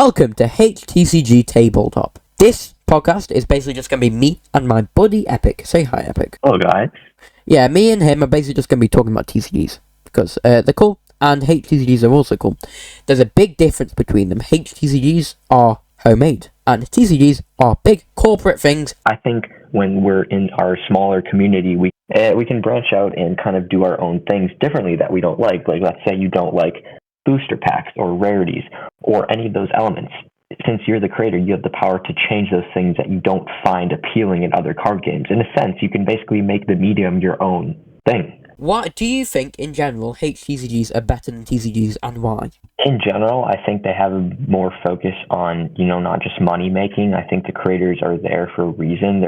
Welcome to HTCG Tabletop. This podcast is basically just going to be me and my buddy Epic. Say hi, Epic. Hello, guys. Yeah, me and him are basically just going to be talking about TCGs because they're cool and HTCGs are also cool. There's a big difference between them. HTCGs are homemade and TCGs are big corporate things. I think when we're in our smaller community, we can branch out and kind of do our own things differently that we don't like. Like, let's say you don't like booster packs or rarities or any of those elements. Since you're the creator, you have the power to change those things that you don't find appealing in other card games. In a sense, you can basically make the medium your own thing. What do you think, in general, HTCGs are better than TCGs, and why? In general, I think they have more focus on, not just money making. I think the creators are there for a reason.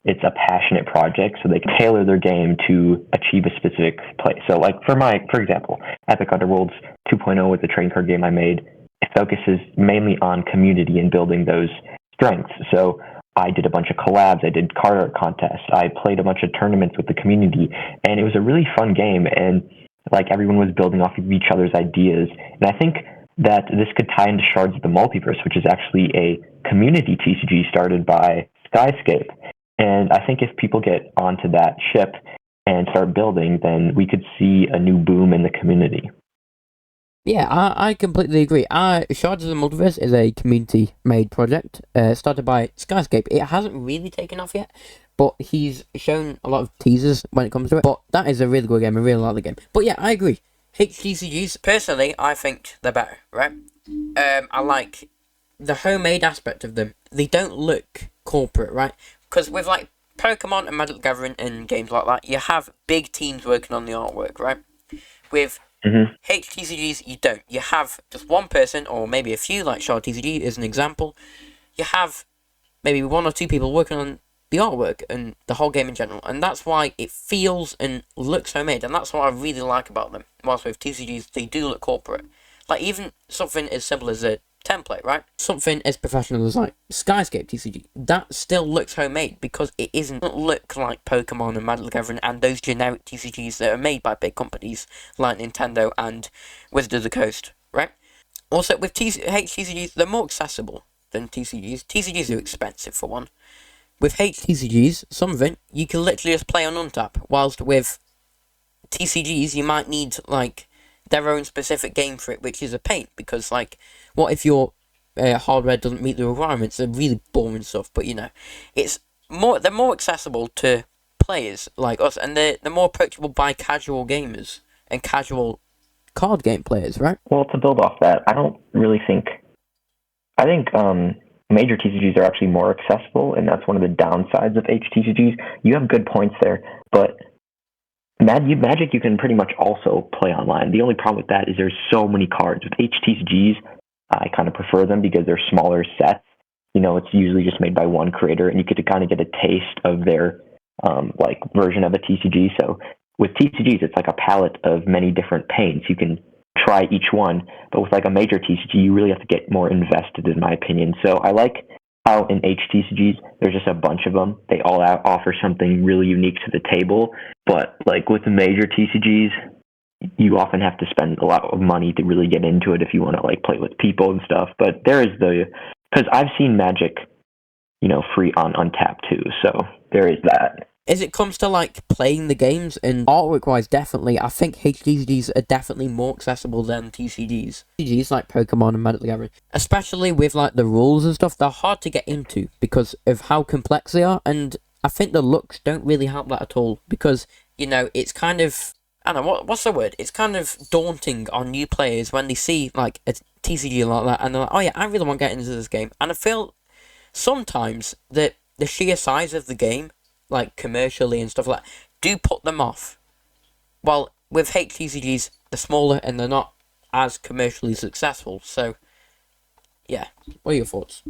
It's a passionate project, so they can tailor their game to achieve a specific play. So, like, for example, Epic Underworlds 2.0 was the trading card game I made. It focuses mainly on community and building those strengths. So I did a bunch of collabs, I did card art contests, I played a bunch of tournaments with the community, and it was a really fun game, and like everyone was building off of each other's ideas. And I think that this could tie into Shards of the Multiverse, which is actually a community TCG started by Skyscape. And I think if people get onto that ship and start building, then we could see a new boom in the community. Yeah, I completely agree. Shards of the Multiverse is a community-made project started by Skyscape. It hasn't really taken off yet, but he's shown a lot of teasers when it comes to it. But that is a really good game. I really like the game. But yeah, I agree. HTCGs, personally, I think they're better, right? I like the homemade aspect of them. They don't look corporate, right? Because with like Pokemon and Magic the Gathering and games like that, you have big teams working on the artwork, right? With HTCGs, you don't. You have just one person, or maybe a few, like Shard TCG is an example. You have maybe one or two people working on the artwork and the whole game in general, and that's why it feels and looks homemade, and that's what I really like about them. Whilst with TCGs, they do look corporate. Like, even something as simple as a template, right? Something as professional as like Skyscape TCG, that still looks homemade because it doesn't look like Pokemon and Magic the Gathering and those generic TCGs that are made by big companies like Nintendo and Wizards of the Coast, right? Also, with HTCGs, they're more accessible than TCGs. TCGs are expensive, for one. With HTCGs, some of it, you can literally just play on Untap, whilst with TCGs, you might need, like, their own specific game for it, which is a pain, because, like, what if your hardware doesn't meet the requirements? They're really boring stuff, but, they're more accessible to players like us, and they're more approachable by casual gamers and casual card game players, right? Well, to build off that, I think major TCGs are actually more accessible, and that's one of the downsides of HTCGs. You have good points there, but Magic you can pretty much also play online. The only problem with that is there's so many cards. With HTCGs, I kind of prefer them because they're smaller sets. It's usually just made by one creator, and you get to kind of get a taste of their version of a TCG. So with TCGs, it's like a palette of many different paints. You can try each one, but with like a major TCG, you really have to get more invested, in my opinion. So I like how in HTCGs, there's just a bunch of them. They all offer something really unique to the table. But like with the major TCGs, you often have to spend a lot of money to really get into it if you want to like play with people and stuff. But there is because I've seen Magic, free on Untap too. So there is that. As it comes to like playing the games and artwork wise, definitely, I think HTCGs are definitely more accessible than TCGs. TCGs like Pokemon and Magic the Gathering, especially with like the rules and stuff, they're hard to get into because of how complex they are, and I think the looks don't really help that at all because, it's kind of, I don't know, what's the word? It's kind of daunting on new players when they see like a TCG like that and they're like, oh yeah, I really want to get into this game. And I feel sometimes that the sheer size of the game, like commercially and stuff like that, do put them off. While with HTCGs, they're smaller and they're not as commercially successful. So, yeah. What are your thoughts?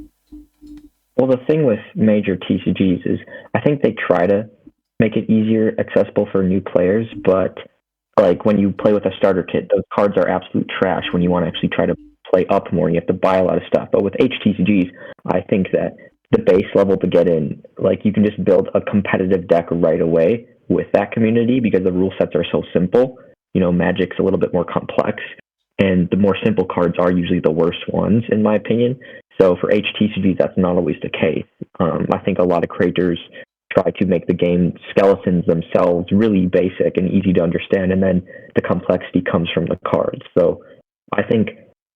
Well, the thing with major TCGs is I think they try to make it easier, accessible for new players, but like when you play with a starter kit, those cards are absolute trash when you want to actually try to play up more. You have to buy a lot of stuff. But with HTCGs, I think that the base level to get in, like you can just build a competitive deck right away with that community because the rule sets are so simple. Magic's a little bit more complex. and the more simple cards are usually the worst ones, in my opinion. So for HTCGs, that's not always the case. I think a lot of creators try to make the game skeletons themselves really basic and easy to understand, and then the complexity comes from the cards. So I think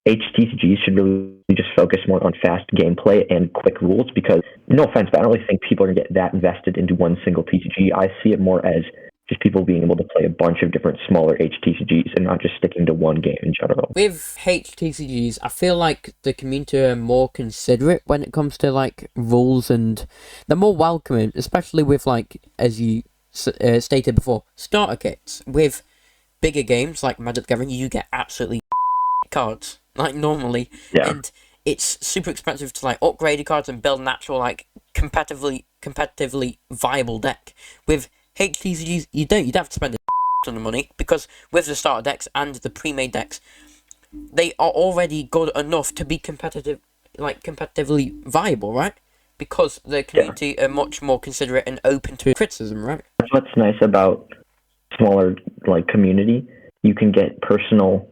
HTCGs should really just focus more on fast gameplay and quick rules because, no offense, but I don't really think people are going to get that invested into one single TCG. I see it more as just people being able to play a bunch of different smaller HTCGs and not just sticking to one game in general. With HTCGs, I feel like the community are more considerate when it comes to like rules, and they're more welcoming, especially with like, as you stated before, starter kits. With bigger games like Magic the Gathering, you get absolutely cards like normally, and it's super expensive to like upgrade your cards and build an actual like competitively viable deck. With HTCGs, you'd have to spend a ton of money because with the starter decks and the pre-made decks, they are already good enough to be competitively viable, right? Because the community are much more considerate and open to criticism, right? That's what's nice about smaller like community. You can get personal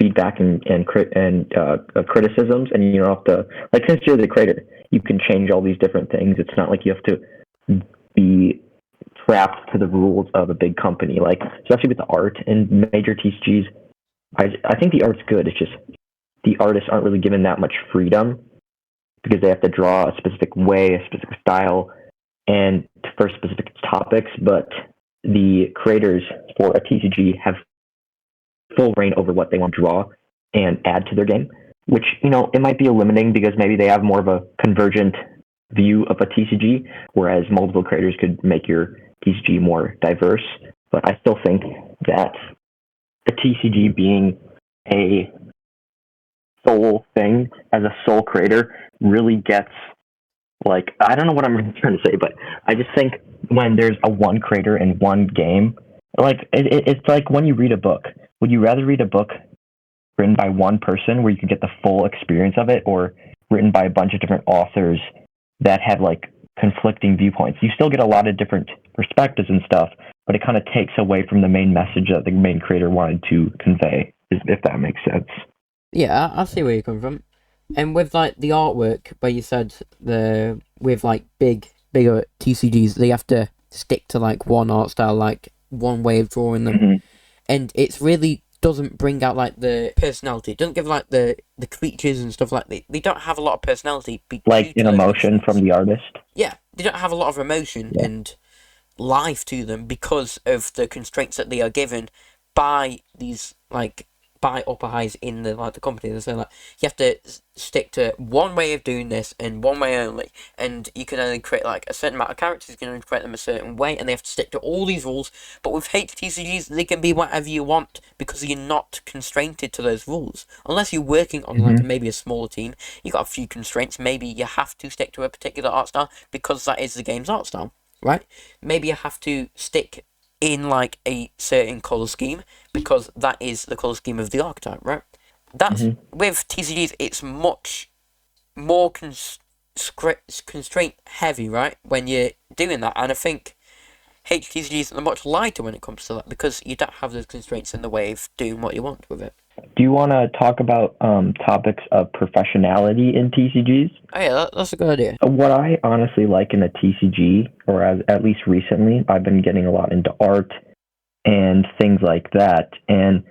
feedback and criticisms, and you don't have to, like, since you're the creator, you can change all these different things. It's not like you have to be trapped to the rules of a big company, like especially with the art in major TCGs. I think the art's good. It's just the artists aren't really given that much freedom because they have to draw a specific way, a specific style, and for specific topics. But the creators for a TCG have full reign over what they want to draw and add to their game, which, you know, it might be limiting because maybe they have more of a convergent view of a TCG, whereas multiple creators could make your TCG more diverse. But I still think that a TCG being a sole thing as a sole creator really gets, like, I don't know what I'm trying to say, but I just think when there's a one creator in one game, like it's like when you read a book. Would you rather read a book written by one person where you could get the full experience of it, or written by a bunch of different authors that have like conflicting viewpoints? You still get a lot of different perspectives and stuff, but it kind of takes away from the main message that the main creator wanted to convey, if that makes sense. Yeah, I see where you're coming from. And with like the artwork, where you said with like bigger TCGs, they have to stick to like one art style, like one way of drawing them, Mm-hmm. and it's really doesn't bring out like the personality. It doesn't give like the creatures and stuff like that. They don't have a lot of personality. Like an emotion from the artist. Yeah, they don't have a lot of emotion and life to them because of the constraints that they are given by these by upper highs in the company. They say like you have to stick to one way of doing this and one way only, and you can only create like a certain amount of characters. You can only create them a certain way, and they have to stick to all these rules. But with HTCGs, they can be whatever you want because you're not constrained to those rules. Unless you're working on like maybe a smaller team, you got a few constraints. Maybe you have to stick to a particular art style because that is the game's art style, right? Maybe you have to stick in like a certain color scheme because that is the color scheme of the archetype, right? That's with TCGs, it's much more constraint heavy, right? When you're doing that, and I think HTCGs are much lighter when it comes to that because you don't have those constraints in the way of doing what you want with it. Do you want to talk about topics of professionality in TCGs? Oh yeah, that's a good idea. What I honestly like in a TCG, or at least recently, I've been getting a lot into art and things like that. And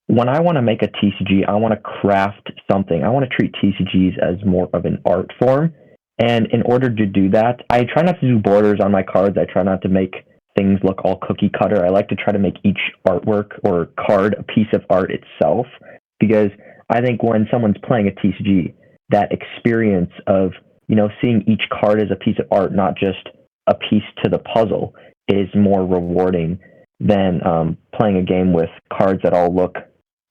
when I want to make a TCG, I want to craft something. I want to treat TCGs as more of an art form. And in order to do that, I try not to do borders on my cards. I try not to make things look all cookie cutter. I like to try to make each artwork or card a piece of art itself, because I think when someone's playing a TCG, that experience of, you know, seeing each card as a piece of art, not just a piece to the puzzle, is more rewarding than playing a game with cards that all look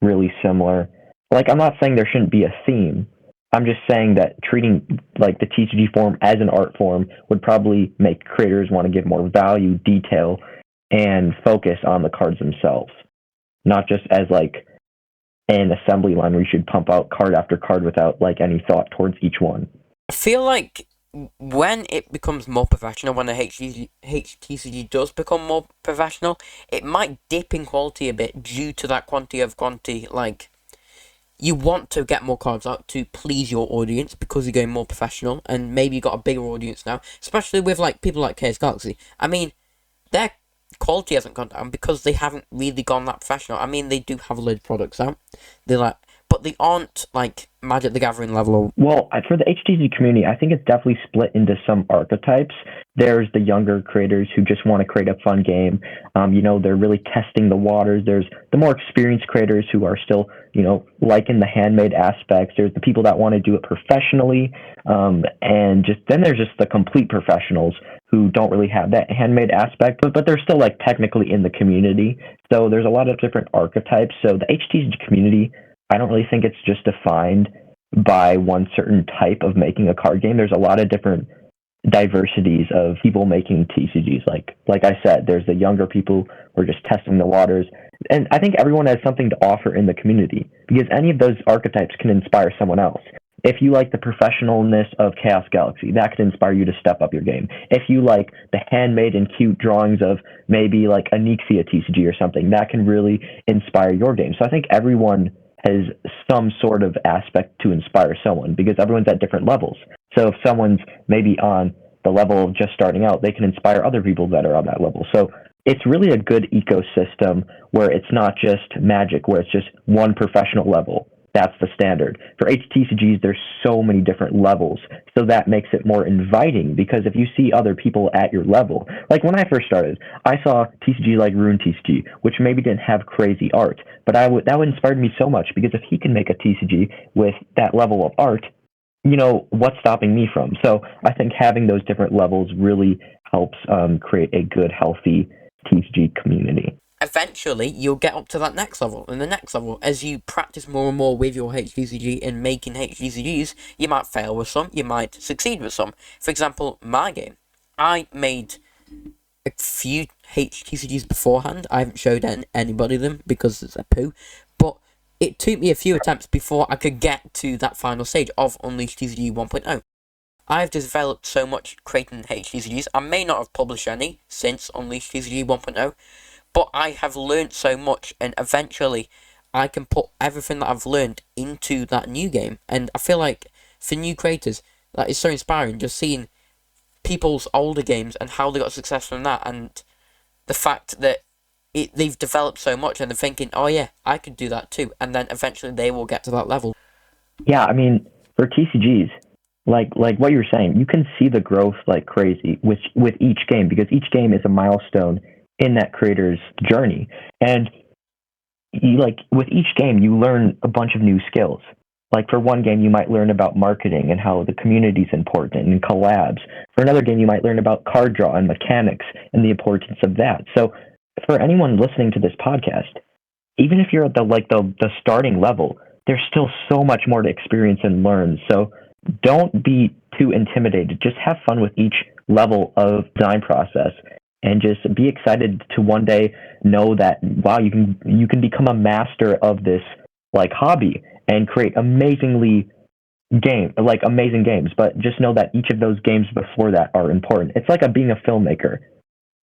really similar. Like, I'm not saying there shouldn't be a theme. I'm just saying that treating like the TCG form as an art form would probably make creators want to give more value, detail, and focus on the cards themselves, not just as like an assembly line where you should pump out card after card without like any thought towards each one. I feel like when it becomes more professional, when the HTCG does become more professional, it might dip in quality a bit due to that quantity, like you want to get more cards out to please your audience because you're going more professional, and maybe you got a bigger audience now, especially with like people like Chaos Galaxy. I mean, their quality hasn't gone down because they haven't really gone that professional. I mean, they do have a load of products out. They like, but they aren't like Magic the Gathering level. Well, for the HTC community, I think it's definitely split into some archetypes. There's the younger creators who just want to create a fun game. They're really testing the waters. There's the more experienced creators who are still, liking the handmade aspects. There's the people that want to do it professionally. And then there's just the complete professionals who don't really have that handmade aspect, but they're still like technically in the community. So there's a lot of different archetypes. So the HTC community, I don't really think it's just defined by one certain type of making a card game. There's a lot of different diversities of people making TCGs. Like I said, there's the younger people who are just testing the waters. And I think everyone has something to offer in the community because any of those archetypes can inspire someone else. If you like the professionalness of Chaos Galaxy, that could inspire you to step up your game. If you like the handmade and cute drawings of maybe like a Nixia TCG or something, that can really inspire your game. So I think everyone has some sort of aspect to inspire someone because everyone's at different levels. So if someone's maybe on the level of just starting out, they can inspire other people that are on that level. So it's really a good ecosystem where it's not just Magic, where it's just one professional level. That's the standard. For HTCGs, there's so many different levels, so that makes it more inviting because if you see other people at your level, like when I first started, I saw TCG like Rune TCG, which maybe didn't have crazy art, but that would inspire me so much because if he can make a TCG with that level of art, what's stopping me from? So I think having those different levels really helps create a good, healthy TCG community. Eventually, you'll get up to that next level, and the next level, as you practice more and more with your HTCG and making HTCGs, you might fail with some, you might succeed with some. For example, my game, I made a few HTCGs beforehand. I haven't showed anybody them because it's a poo, but it took me a few attempts before I could get to that final stage of Unleashed TCG 1.0. I've developed so much creating HTCGs. I may not have published any since Unleashed TCG 1.0, but I have learned so much, and eventually I can put everything that I've learned into that new game. And I feel like for new creators, that is so inspiring, just seeing people's older games and how they got success from that, and the fact that they've developed so much and they're thinking, oh yeah, I could do that too, and then eventually they will get to that level. Yeah, I mean, for TCGs, like what you were saying, you can see the growth like crazy with each game because each game is a milestone in that creator's journey. And with each game, you learn a bunch of new skills. Like for one game, you might learn about marketing and how the community is important and collabs. For another game, you might learn about card draw and mechanics and the importance of that. So for anyone listening to this podcast, even if you're at the starting level, there's still so much more to experience and learn. So don't be too intimidated. Just have fun with each level of design process. And just be excited to one day know that, wow, you can become a master of this like hobby and create amazing games. But just know that each of those games before that are important. It's like being a filmmaker.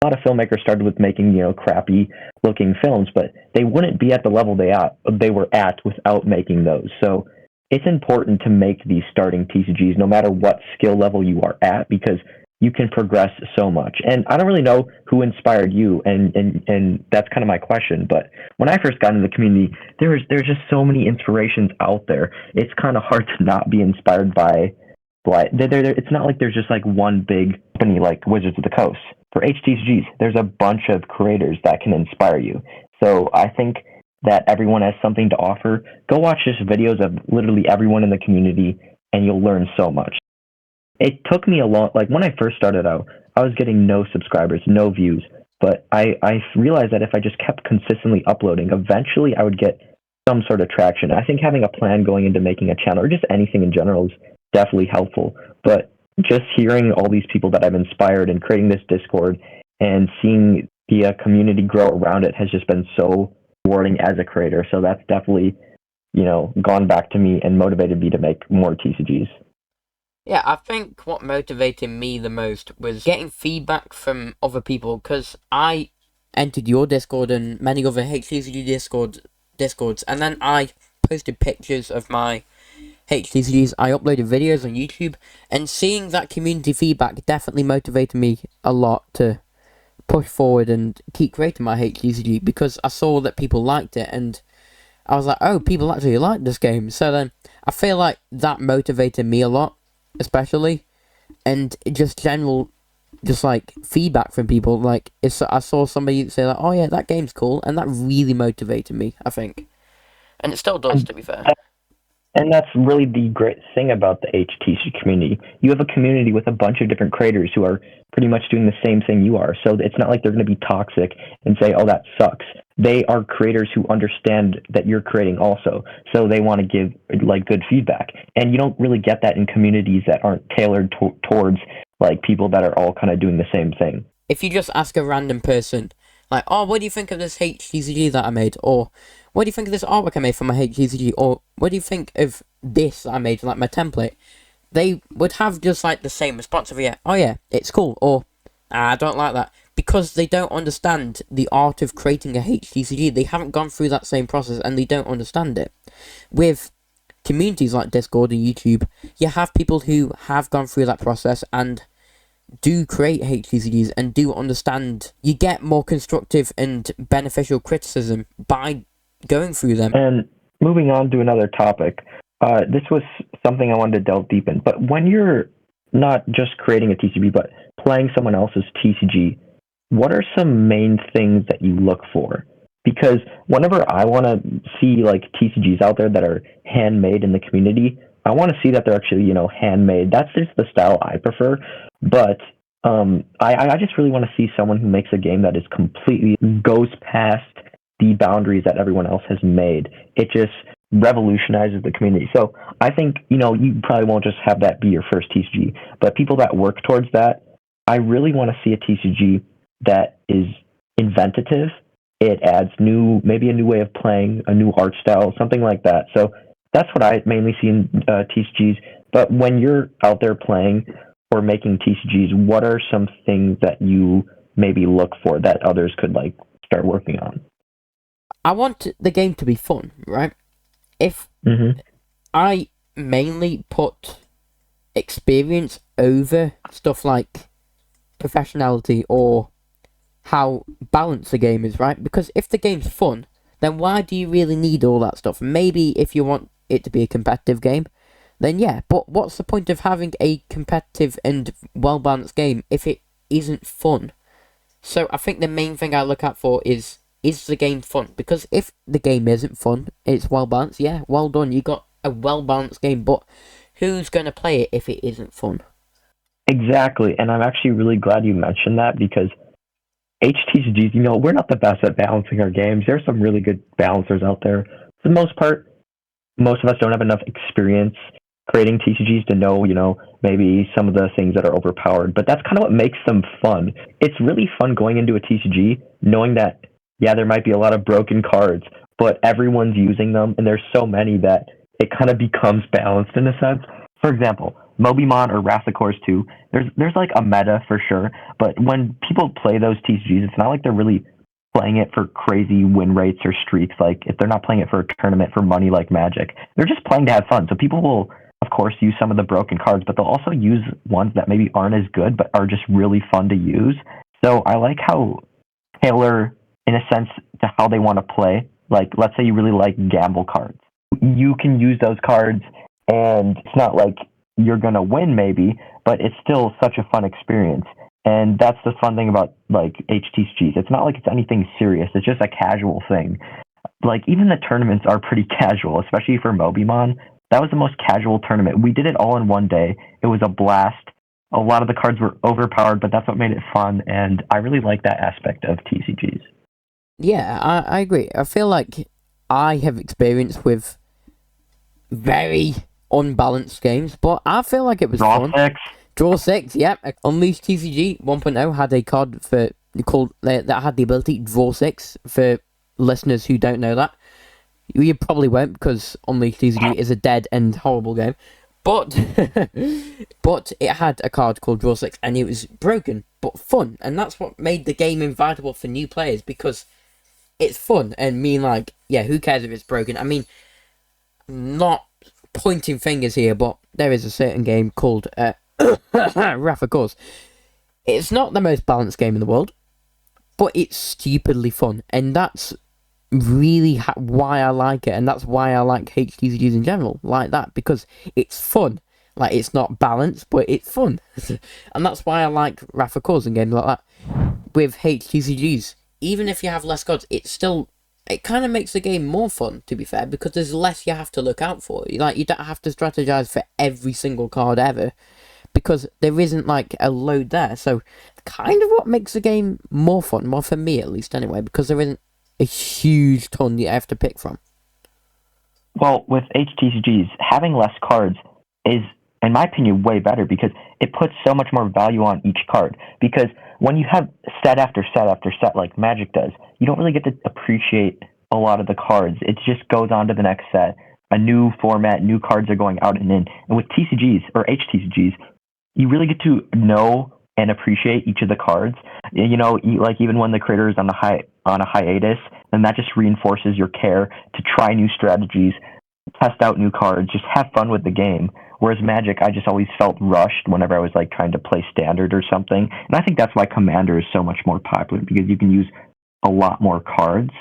A lot of filmmakers started with making crappy looking films, but they wouldn't be at the level they were at without making those. So it's important to make these starting TCGs no matter what skill level you are at because you can progress so much. And I don't really know who inspired you, and that's kind of my question. But when I first got into the community, there's just so many inspirations out there. It's kind of hard to not be inspired by. It's not like there's just like one big company like Wizards of the Coast. For HTCGs, there's a bunch of creators that can inspire you. So I think that everyone has something to offer. Go watch just videos of literally everyone in the community, and you'll learn so much. It took me when I first started out, I was getting no subscribers, no views, but I realized that if I just kept consistently uploading, eventually I would get some sort of traction. I think having a plan going into making a channel or just anything in general is definitely helpful, but just hearing all these people that I've inspired and creating this Discord and seeing the community grow around it has just been so rewarding as a creator. So that's definitely, gone back to me and motivated me to make more TCGs. Yeah, I think what motivated me the most was getting feedback from other people, because I entered your Discord and many other HTCG Discords, and then I posted pictures of my HTCGs, I uploaded videos on YouTube, and seeing that community feedback definitely motivated me a lot to push forward and keep creating my HTCG, because I saw that people liked it, and I was like, oh, people actually like this game. So then I feel like that motivated me a lot, especially, and just general, just like feedback from people. Like, I saw somebody say like, oh yeah, that game's cool, and that really motivated me, I think, and it still does, to be fair. And that's really the great thing about the HTC community. You have a community with a bunch of different creators who are pretty much doing the same thing you are. So it's not like they're going to be toxic and say, oh, that sucks. They are creators who understand that you're creating also. So they want to give like good feedback. And you don't really get that in communities that aren't tailored towards like people that are all kind of doing the same thing. If you just ask a random person, like, oh, what do you think of this HTCG that I made? Or, what do you think of this artwork I made for my HTCG? Or, what do you think of this that I made, like my template? They would have just like the same response of, yeah, oh yeah, it's cool. Or, I don't like that. Because they don't understand the art of creating a HTCG. They haven't gone through that same process, and they don't understand it. With communities like Discord and YouTube, you have people who have gone through that process and do create HTCGs and do understand. You get more constructive and beneficial criticism by going through them. And moving on to another topic, this was something I wanted to delve deep in. But when you're not just creating a TCG, but playing someone else's TCG, what are some main things that you look for? Because whenever I want to see like TCGs out there that are handmade in the community, I want to see that they're actually, handmade. That's just the style I prefer. But I just really want to see someone who makes a game that is completely goes past the boundaries that everyone else has made. It just revolutionizes the community. So I think, you probably won't just have that be your first TCG, but people that work towards that, I really want to see a TCG that is inventative. It adds maybe a new way of playing, a new art style, something like that. So that's what I mainly see in TCGs. But when you're out there playing or making TCGs, what are some things that you maybe look for that others could like start working on? I want the game to be fun, right? If I mainly put experience over stuff like professionality or how balanced the game is, right? Because if the game's fun, then why do you really need all that stuff? Maybe if you want it to be a competitive game, then yeah, but what's the point of having a competitive and well-balanced game if it isn't fun? So I think the main thing I look out for is the game fun? Because if the game isn't fun, it's well-balanced, yeah, well done, you got a well-balanced game, but who's going to play it if it isn't fun? Exactly, and I'm actually really glad you mentioned that, because HTCGs, we're not the best at balancing our games. There's some really good balancers out there. For the most part, most of us don't have enough experience creating TCGs to know, maybe some of the things that are overpowered. But that's kind of what makes them fun. It's really fun going into a TCG knowing that, yeah, there might be a lot of broken cards, but everyone's using them, and there's so many that it kind of becomes balanced in a sense. For example, Mobimon or Wrath of Course 2, there's like a meta for sure, but when people play those TCGs, it's not like they're really playing it for crazy win rates or streaks. Like, if they're not playing it for a tournament for money like Magic, they're just playing to have fun. So people will, of course, use some of the broken cards, but they'll also use ones that maybe aren't as good, but are just really fun to use. So I like how tailor, in a sense, to how they want to play. Like, let's say you really like gamble cards. You can use those cards, and it's not like you're going to win maybe, but it's still such a fun experience. And that's the fun thing about like HTCGs. It's not like it's anything serious. It's just a casual thing. Like, even the tournaments are pretty casual, especially for Mobimon. That was the most casual tournament. We did it all in one day. It was a blast. A lot of the cards were overpowered, but that's what made it fun. And I really like that aspect of TCGs. Yeah, I agree. I feel like I have experience with very unbalanced games, but I feel like it was fun. Draw 6, yep. Unleash TCG 1.0 had a card that had the ability to draw 6. For listeners who don't know that, you probably won't, because Unleash TCG is a dead and horrible game. But it had a card called Draw 6, and it was broken but fun, and that's what made the game invitable for new players, because it's fun. And who cares if it's broken? I mean, not pointing fingers here, but there is a certain game called Wrath of Course. It's not the most balanced game in the world, but it's stupidly fun, and that's really why I like it, and that's why I like HTCGs in general, like that, because it's fun. Like, it's not balanced, but it's fun. And that's why I like Wrath of Course and games like that. With HTCGs, even if you have less cards, it kind of makes the game more fun, to be fair, because there's less you have to look out for. Like, you don't have to strategize for every single card ever, because there isn't, like, a load there. So, kind of what makes the game more fun, well, for me at least, anyway, because there isn't a huge ton you have to pick from. Well, with HTCGs, having less cards is, in my opinion, way better because it puts so much more value on each card. Because when you have set after set after set like Magic does, you don't really get to appreciate a lot of the cards. It just goes on to the next set. A new format, new cards are going out and in. And with TCGs or HTCGs, you really get to know and appreciate each of the cards. You know, like even when the creator is on a hiatus, then that just reinforces your care to try new strategies, test out new cards, just have fun with the game. Whereas Magic, I just always felt rushed whenever I was like trying to play Standard or something. And I think that's why Commander is so much more popular because you can use a lot more cards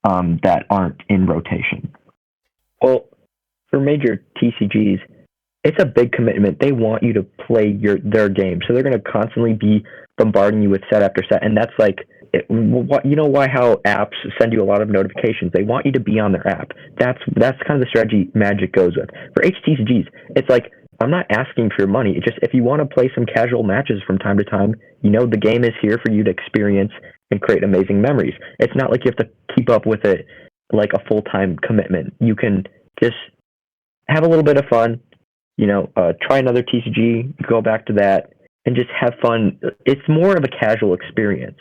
that aren't in rotation. Well, for major TCGs, it's a big commitment. They want you to play their game, so they're going to constantly be bombarding you with set after set, and that's like, you know why how apps send you a lot of notifications? They want you to be on their app. That's kind of the strategy Magic goes with. For HTCGs, it's like, I'm not asking for your money. It's just if you want to play some casual matches from time to time, you know the game is here for you to experience and create amazing memories. It's not like you have to keep up with it like a full-time commitment. You can just have a little bit of fun, you know, try another TCG, go back to that, and just have fun. It's more of a casual experience.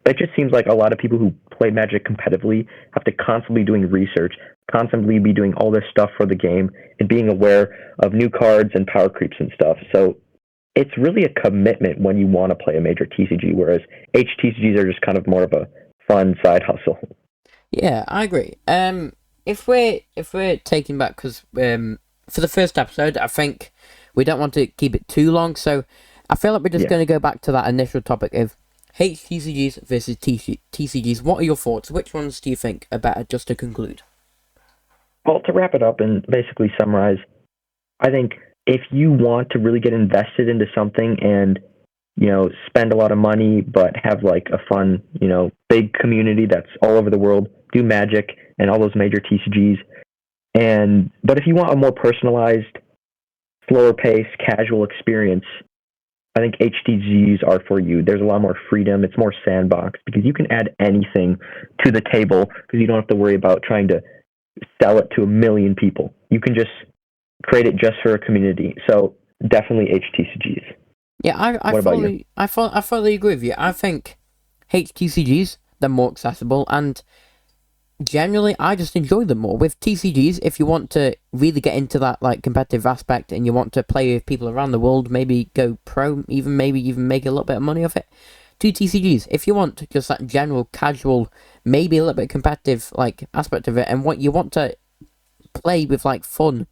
It just seems like a lot of people who play Magic competitively have to constantly doing research, constantly be doing all this stuff for the game, and being aware of new cards and power creeps and stuff. So it's really a commitment when you want to play a major TCG, whereas HTCGs are just kind of more of a fun side hustle. Yeah, I agree. If we're taking back, because for the first episode, I think we don't want to keep it too long, so I feel like we're just going to go back to that initial topic of HTCGs versus TCGs. What are your thoughts? Which ones do you think are better, just to conclude? Well, to wrap it up and basically summarize, I think if you want to really get invested into something and, you know, spend a lot of money but have like a fun, you know, big community that's all over the world, do Magic and all those major TCGs. But if you want a more personalized, slower pace, casual experience, I think HTCGs are for you. There's a lot more freedom. It's more sandbox because you can add anything to the table because you don't have to worry about trying to sell it to a million people. You can just create it just for a community. So definitely HTCGs. Yeah, I fully agree with you. I think HTCGs, they're more accessible, and generally I just enjoy them more. With TCGs, if you want to really get into that like competitive aspect and you want to play with people around the world, maybe go pro, maybe even make a little bit of money off it, do TCGs. If you want just that general casual, maybe a little bit competitive like aspect of it, and what you want to play with like fun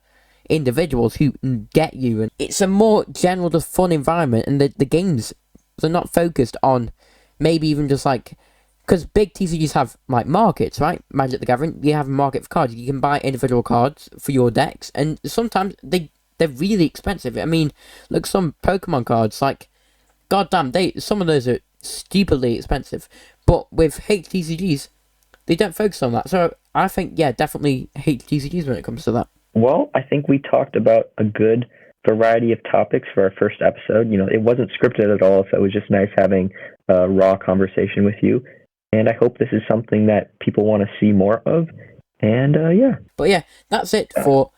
individuals who get you, and it's a more general just fun environment, and the games are not focused on maybe even just like, because big TCGs have like markets, right? Magic the Gathering, you have a market for cards. You can buy individual cards for your decks, and sometimes they're really expensive. I mean, look, some Pokemon cards, like, goddamn, some of those are stupidly expensive. But with HTCGs, they don't focus on that. So I think, yeah, definitely HTCGs when it comes to that. Well, I think we talked about a good variety of topics for our first episode. You know, it wasn't scripted at all, so it was just nice having a raw conversation with you. And I hope this is something that people want to see more of. And yeah. But yeah, that's it for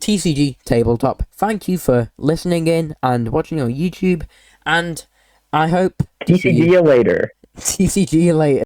TCG Tabletop. Thank you for listening in and watching on YouTube. And I hope TCG you later. TCG you later.